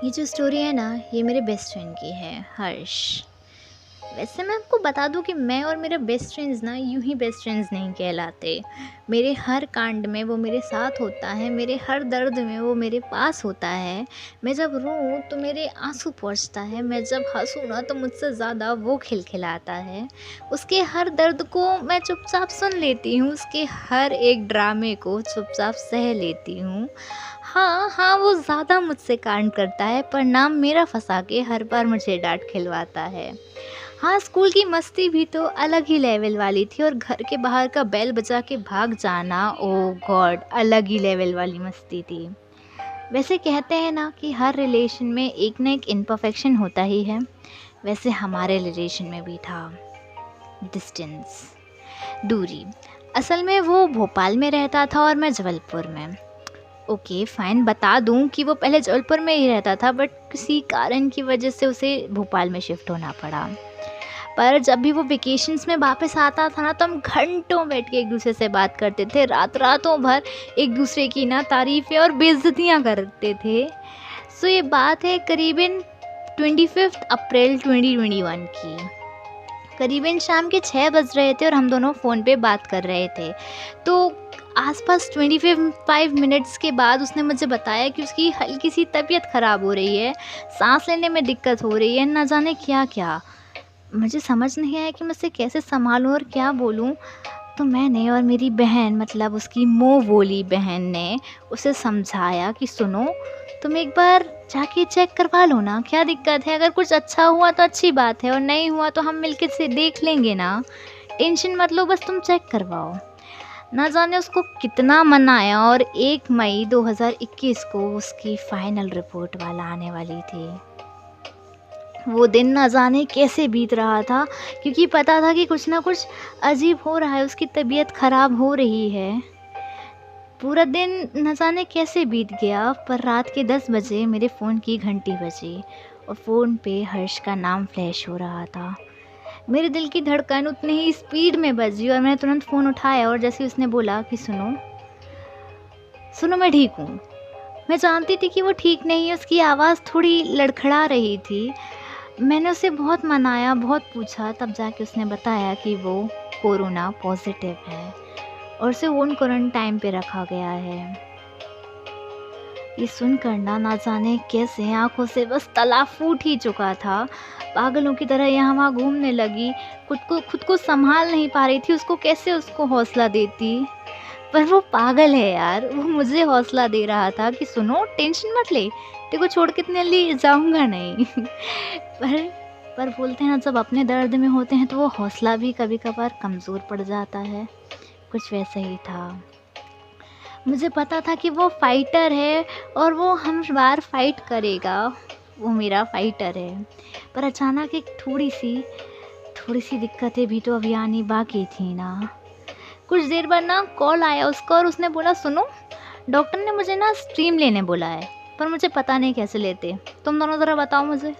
ये जो स्टोरी है ना, ये मेरे बेस्ट फ्रेंड की है, हर्ष। वैसे मैं आपको बता दूं कि मैं और मेरे बेस्ट फ्रेंड्स ना यूं ही बेस्ट फ्रेंड्स नहीं कहलाते। मेरे हर कांड में वो मेरे साथ होता है, मेरे हर दर्द में वो मेरे पास होता है। मैं जब रोऊं तो मेरे आंसू पोंछता है, मैं जब हंसूं ना तो मुझसे ज़्यादा वो खिलखिलाता है। उसके हर दर्द को मैं चुपचाप सुन लेती हूँ, उसके हर एक ड्रामे को चुपचाप सह लेती हूँ। हाँ, हाँ, वो ज़्यादा मुझसे कांड करता है, पर नाम मेरा फँसा के हर बार मुझे डाँट खिलवाता है। हाँ, स्कूल की मस्ती भी तो अलग ही लेवल वाली थी, और घर के बाहर का बेल बजा के भाग जाना, ओह गॉड! अलग ही लेवल वाली मस्ती थी। वैसे कहते हैं ना कि हर रिलेशन में एक ना एक इम्परफेक्शन होता ही है, वैसे हमारे रिलेशन में भी था। डिस्टेंस, दूरी। असल में वो भोपाल में रहता था और मैं जबलपुर में। ओके फाइन, बता दूं कि वो पहले जबलपुर में ही रहता था, बट किसी कारण की वजह से उसे भोपाल में शिफ्ट होना पड़ा। पर जब भी वो वेकेशंस में वापस आता था ना, तो हम घंटों बैठ के एक दूसरे से बात करते थे, रातों भर एक दूसरे की ना तारीफ़ें और बेइज्जतियाँ करते थे। सो ये बात है करीबन 25 अप्रैल 2021 की। करीबन शाम के 6 बज रहे थे और हम दोनों फ़ोन पे बात कर रहे थे। तो आसपास 25 मिनट्स के बाद उसने मुझे बताया कि उसकी हल्की सी तबीयत ख़राब हो रही है, सांस लेने में दिक्कत हो रही है, ना जाने क्या क्या। मुझे समझ नहीं आया कि मैं उसे कैसे संभालूं और क्या बोलूं। तो मैंने और मेरी बहन, मतलब उसकी मुँह बोली बहन ने उसे समझाया कि सुनो, तुम एक बार जाके चेक करवा लो ना, क्या दिक्कत है? अगर कुछ अच्छा हुआ तो अच्छी बात है, और नहीं हुआ तो हम मिलके से देख लेंगे ना। टेंशन मत लो, बस तुम चेक करवाओ। ना जाने उसको कितना मनाया, और 1 मई 2021 को उसकी फाइनल रिपोर्ट वाला आने वाली थी। वो दिन ना जाने कैसे बीत रहा था, क्योंकि पता था कि कुछ ना कुछ अजीब हो रहा है, उसकी तबीयत ख़राब हो रही है। पूरा दिन न जाने कैसे बीत गया, पर रात के 10 बजे मेरे फ़ोन की घंटी बजी और फ़ोन पे हर्ष का नाम फ्लैश हो रहा था। मेरे दिल की धड़कन उतनी ही स्पीड में बजी और मैंने तुरंत फ़ोन उठाया, और जैसे ही उसने बोला कि सुनो, सुनो मैं ठीक हूँ। मैं जानती थी कि वो ठीक नहीं है, उसकी आवाज़ थोड़ी लड़खड़ा रही थी। मैंने उसे बहुत मनाया, बहुत पूछा, तब जाके उसने बताया कि वो कोरोना पॉज़िटिव है और उसे होम क्वारंटाइन पे रखा गया है। ये सुनकर ना जाने कैसे आँखों से बस ताला फूट ही चुका था। पागलों की तरह यहाँ वहाँ घूमने लगी, खुद को सँभाल नहीं पा रही थी, उसको कैसे उसको हौसला देती। पर वो पागल है यार, वो मुझे हौसला दे रहा था कि सुनो, टेंशन मत ले, तेरे को छोड़ के इतने जल्दी जाऊँगा नहीं। पर पर बोलते हैं ना, जब अपने दर्द में होते हैं तो वो हौसला भी कभी-कभार कमज़ोर पड़ जाता है। कुछ वैसा ही था। मुझे पता था कि वो फाइटर है और वो हर बार फाइट करेगा, वो मेरा फाइटर है। पर अचानक एक थोड़ी सी दिक्कतें भी तो अभी आनी बाकी थी ना। कुछ देर बाद ना कॉल आया उसका, और उसने बोला सुनो, डॉक्टर ने मुझे ना स्ट्रीम लेने बोला है, पर मुझे पता नहीं कैसे लेते, तुम दोनों ज़रा बताओ मुझे।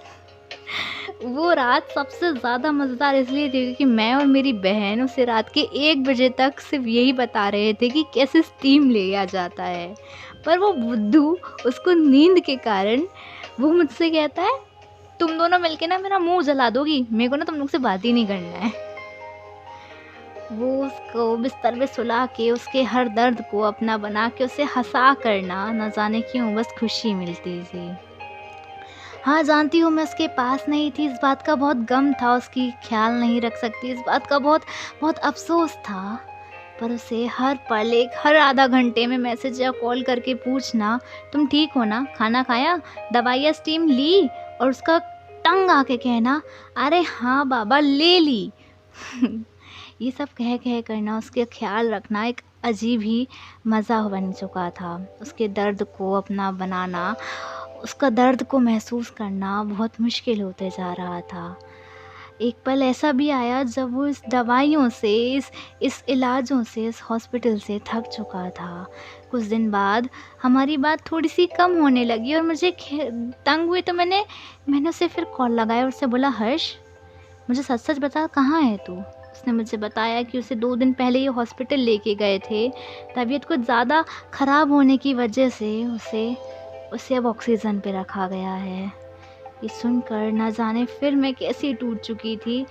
वो रात सबसे ज़्यादा मज़ेदार इसलिए थी क्योंकि मैं और मेरी बहन उसे रात के 1 बजे तक सिर्फ यही बता रहे थे कि कैसे स्टीम लिया जाता है। पर वो बुद्धू, उसको नींद के कारण वो मुझसे कहता है, तुम दोनों मिलके ना मेरा मुँह जला दोगी, मेरे को ना तुम लोग से बात ही नहीं करना है। वो उसको बिस्तर पे सुला के उसके हर दर्द को अपना बना के उसे हँसा कर ना जाने क्यों बस खुशी मिलती थी। हाँ, जानती हूँ मैं उसके पास नहीं थी, इस बात का बहुत गम था, उसकी ख़्याल नहीं रख सकती, इस बात का बहुत बहुत अफ़सोस था। पर उसे हर पल, एक हर आधा घंटे में मैसेज या कॉल करके पूछना, तुम ठीक हो ना? खाना खाया? दवाइयाँ स्टीम ली? और उसका तंग आके कहना, अरे हाँ बाबा, ले ली। ये सब कह करना, उसके ख़्याल रखना एक अजीब ही मज़ा बन चुका था। उसके दर्द को अपना बनाना, उसका दर्द को महसूस करना बहुत मुश्किल होते जा रहा था। एक पल ऐसा भी आया जब वो इस दवाइयों से, इस इलाजों से, इस हॉस्पिटल से थक चुका था। कुछ दिन बाद हमारी बात थोड़ी-सी कम होने लगी और मुझे तंग हुई, तो मैंने उसे फिर कॉल लगाया और उससे बोला, हर्ष, मुझे सच-सच बता, कहाँ है तू? उसने मुझे बताया कि उसे 2 दिन पहले ही हॉस्पिटल लेके गए थे। तबीयत कुछ ज़्यादा ख़राब होने की वजह से उसे अब ऑक्सीजन पे रखा गया है। ये सुनकर ना जाने फिर मैं कैसी टूट चुकी थी।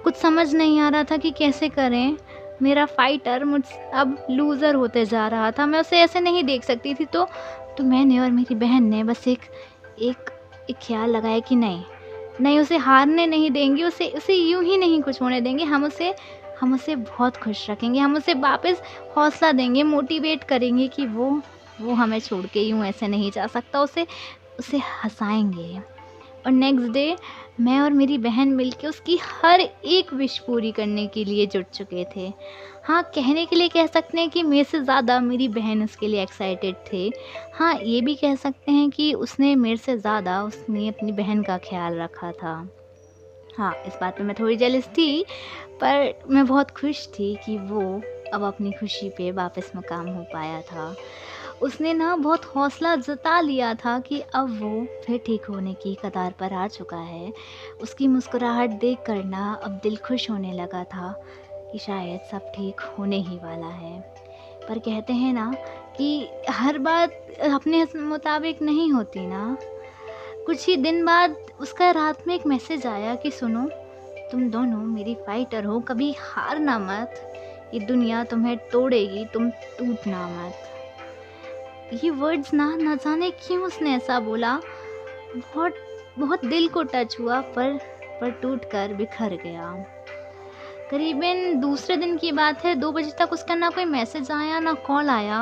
कुछ समझ नहीं आ रहा था कि कैसे करें। मेरा फाइटर मुझ अब लूज़र होते जा रहा था। मैं उसे ऐसे नहीं देख सकती थी। तो मैंने और मेरी बहन ने बस एक एक एक ख़्याल लगाया कि नहीं उसे हारने नहीं देंगे, उसे यूँ ही नहीं कुछ होने देंगे। हम उसे बहुत खुश रखेंगे, हम उसे वापस हौसला देंगे, मोटिवेट करेंगे कि वो हमें छोड़ के यूँ ऐसे नहीं जा सकता। उसे हँसाएँगे। और नेक्स्ट डे मैं और मेरी बहन मिलके उसकी हर एक विश पूरी करने के लिए जुट चुके थे। हाँ, कहने के लिए कह सकते हैं कि मेरे से ज़्यादा मेरी बहन उसके लिए एक्साइटेड थे। हाँ, ये भी कह सकते हैं कि उसने मेरे से ज़्यादा उसने अपनी बहन का ख़्याल रखा था। हाँ, इस बात पे मैं थोड़ी जेलस थी, पर मैं बहुत खुश थी कि वो अब अपनी खुशी पे वापस मुकाम हो पाया था। उसने ना बहुत हौसला जता लिया था कि अब वो फिर ठीक होने की कगार पर आ चुका है। उसकी मुस्कुराहट देख कर ना अब दिल खुश होने लगा था कि शायद सब ठीक होने ही वाला है। पर कहते हैं ना कि हर बात अपने मुताबिक नहीं होती ना। कुछ ही दिन बाद उसका रात में एक मैसेज आया कि सुनो, तुम दोनों मेरी फाइटर हो, कभी हारना मत। ये दुनिया तुम्हें तोड़ेगी, तुम टूटना मत। ये वर्ड्स ना जाने क्यों उसने ऐसा बोला। बहुत बहुत दिल को टच हुआ, पर टूट कर बिखर गया। करीबन दूसरे दिन की बात है, 2 बजे तक उसका ना कोई मैसेज आया ना कॉल आया।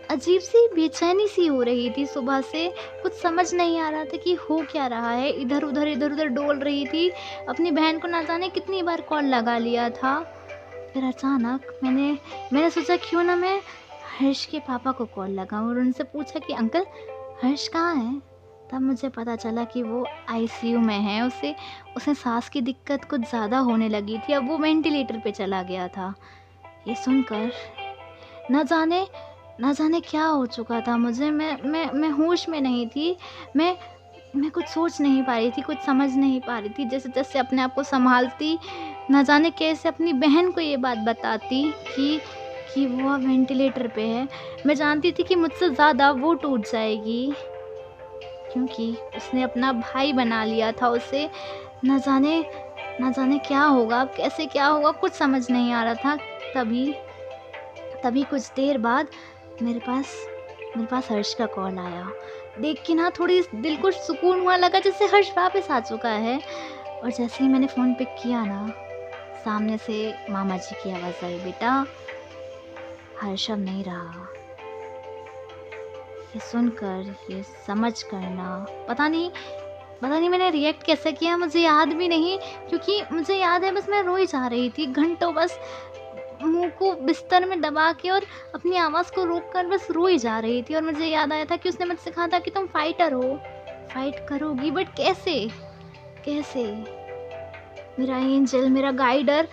अजीब सी बेचैनी सी हो रही थी सुबह से। कुछ समझ नहीं आ रहा था कि हो क्या रहा है। इधर उधर डोल रही थी। अपनी बहन को ना जाने कितनी बार कॉल लगा लिया था। फिर अचानक मैंने सोचा क्यों ना मैं हर्ष के पापा को कॉल लगाऊं और उनसे पूछा कि अंकल, हर्ष कहाँ है। तब मुझे पता चला कि वो आईसीयू में है। उसे सांस की दिक्कत कुछ ज़्यादा होने लगी थी। अब वो वेंटिलेटर पे चला गया था। ये सुनकर न जाने क्या हो चुका था मुझे। मैं होश में नहीं थी। मैं कुछ सोच नहीं पा रही थी, कुछ समझ नहीं पा रही थी। जैसे अपने आप को संभालती, न जाने कैसे अपनी बहन को ये बात बताती कि वो अब वेंटिलेटर पे है। मैं जानती थी कि मुझसे ज़्यादा वो टूट जाएगी, क्योंकि उसने अपना भाई बना लिया था उसे। न जाने क्या होगा, कैसे क्या होगा, कुछ समझ नहीं आ रहा था। तभी कुछ देर बाद मेरे पास हर्ष का कॉल आया। देख के ना थोड़ी दिल को सुकून हुआ, लगा जैसे हर्ष वापस आ चुका है। और जैसे ही मैंने फ़ोन पिक किया ना, सामने से मामा जी की आवाज़ आई, बेटा हर्ष अब नहीं रहा। ये सुनकर, ये समझ कर ना पता नहीं मैंने रिएक्ट कैसे किया, मुझे याद भी नहीं। क्योंकि मुझे याद है बस मैं रोई जा रही थी घंटों, बस मुंह को बिस्तर में दबा के और अपनी आवाज़ को रोक कर बस रोई जा रही थी। और मुझे याद आया था कि उसने मुझसे कहा था कि तुम फाइटर हो, फाइट करोगी, बट कैसे। मेरा एंजल, मेरा गाइडर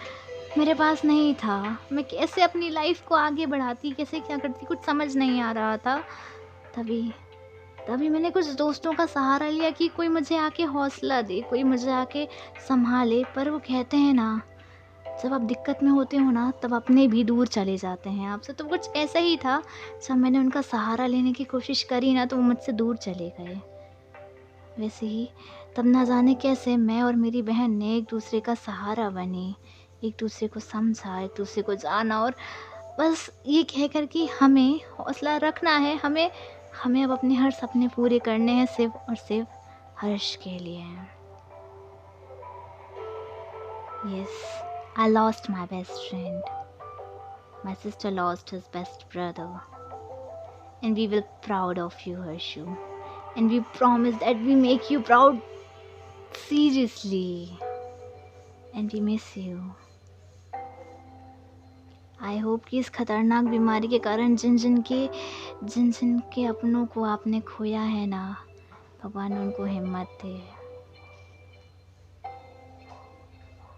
मेरे पास नहीं था। मैं कैसे अपनी लाइफ को आगे बढ़ाती, कैसे क्या करती, कुछ समझ नहीं आ रहा था। तभी मैंने कुछ दोस्तों का सहारा लिया कि कोई मुझे आके हौसला दे, कोई मुझे आके संभाले। पर वो कहते हैं ना, जब आप दिक्कत में होते हो ना, तब अपने भी दूर चले जाते हैं आपसे। तो कुछ ऐसा ही था। जब मैंने उनका सहारा लेने की कोशिश करी ना, तो वो मुझसे दूर चले गए। वैसे ही तब ना जाने कैसे मैं और मेरी बहन ने एक दूसरे का सहारा बने, एक दूसरे को समझा, एक दूसरे को जाना। और बस ये कह कर कि हमें हौसला रखना है, हमें अब अपने हर सपने पूरे करने हैं, सिर्फ और सिर्फ हर्ष के लिए। Yes, I lost my best friend. My sister lost his best brother. And we will proud of you, Harshu. And we promise that we make you proud seriously. And we miss you. I hope कि इस खतरनाक बीमारी के कारण जिन जिन के अपनों को आपने खोया है ना, भगवान उनको हिम्मत दे।